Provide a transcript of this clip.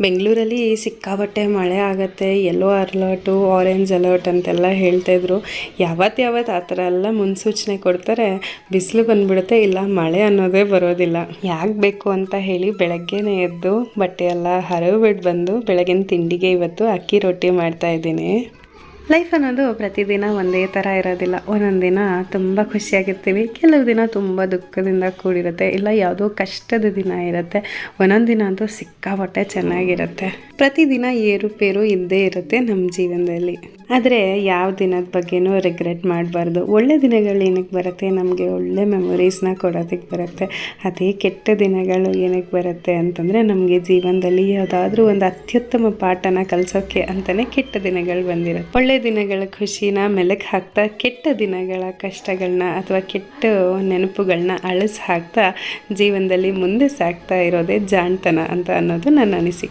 ಬೆಂಗಳೂರಲ್ಲಿ ಸಿಕ್ಕಾಪಟ್ಟೆ ಮಳೆ ಆಗುತ್ತೆ, ಯೆಲ್ಲೋ ಅಲರ್ಟು, ಆರೆಂಜ್ ಅಲರ್ಟ್ ಅಂತೆಲ್ಲ ಹೇಳ್ತಾಯಿದ್ರು. ಯಾವತ್ತು ಆ ಥರ ಎಲ್ಲ ಮುನ್ಸೂಚನೆ ಕೊಡ್ತಾರೆ, ಬಿಸಿಲು ಬಂದುಬಿಡುತ್ತೆ, ಇಲ್ಲ ಮಳೆ ಅನ್ನೋದೇ ಬರೋದಿಲ್ಲ. ಯಾಕೆ ಬೇಕು ಅಂತ ಹೇಳಿ ಬೆಳಗ್ಗೆನೇ ಎದ್ದು ಬಟ್ಟೆ ಎಲ್ಲ ಹರವಿಬಿಟ್ಟು ಬಂದು ಬೆಳಗಿನ ತಿಂಡಿಗೆ ಇವತ್ತು ಅಕ್ಕಿ ರೊಟ್ಟಿ ಮಾಡ್ತಾಯಿದ್ದೀನಿ. ಲೈಫ್ ಅನ್ನೋದು ಪ್ರತಿದಿನ ಒಂದೇ ಥರ ಇರೋದಿಲ್ಲ. ಒಂದೊಂದು ದಿನ ತುಂಬ ಖುಷಿಯಾಗಿರ್ತೀವಿ, ಕೆಲವು ದಿನ ತುಂಬ ದುಃಖದಿಂದ ಕೂಡಿರುತ್ತೆ, ಇಲ್ಲ ಯಾವುದೋ ಕಷ್ಟದ ದಿನ ಇರುತ್ತೆ. ಒಂದೊಂದು ದಿನ ಅಂತೂ ಸಿಕ್ಕಾಪಟ್ಟೆ ಚೆನ್ನಾಗಿರುತ್ತೆ. ಪ್ರತಿದಿನ ಏರುಪೇರು ಇದ್ದೇ ಇರುತ್ತೆ ನಮ್ಮ ಜೀವನದಲ್ಲಿ. ಆದರೆ ಯಾವ ದಿನದ ಬಗ್ಗೆನೂ ರಿಗ್ರೆಟ್ ಮಾಡಬಾರ್ದು. ಒಳ್ಳೆ ದಿನಗಳು ಏನಕ್ಕೆ ಬರುತ್ತೆ, ನಮಗೆ ಒಳ್ಳೆ ಮೆಮೊರೀಸ್ನ ಕೊಡೋದಕ್ಕೆ ಬರುತ್ತೆ. ಅದೇ ಕೆಟ್ಟ ದಿನಗಳು ಏನಕ್ಕೆ ಬರುತ್ತೆ ಅಂತಂದರೆ, ನಮಗೆ ಜೀವನದಲ್ಲಿ ಯಾವುದಾದ್ರೂ ಒಂದು ಅತ್ಯುತ್ತಮ ಪಾಠನ ಕಲಿಸೋಕ್ಕೆ ಅಂತಲೇ ಕೆಟ್ಟ ದಿನಗಳು ಬಂದಿರುತ್ತೆ. ಒಳ್ಳೆ ದಿನಗಳ ಖುಷಿನ ಮೆಲುಕು ಹಾಕ್ತಾ, ಕೆಟ್ಟ ದಿನಗಳ ಕಷ್ಟಗಳನ್ನ ಅಥವಾ ಕೆಟ್ಟ ನೆನಪುಗಳನ್ನ ಅಳಿಸಿ ಹಾಕ್ತಾ ಜೀವನದಲ್ಲಿ ಮುಂದೆ ಸಾಗ್ತಾ ಇರೋದೇ ಜಾಣ್ತನ ಅಂತ ಅನ್ನೋದು ನನ್ನ ಅನಿಸಿಕೆ.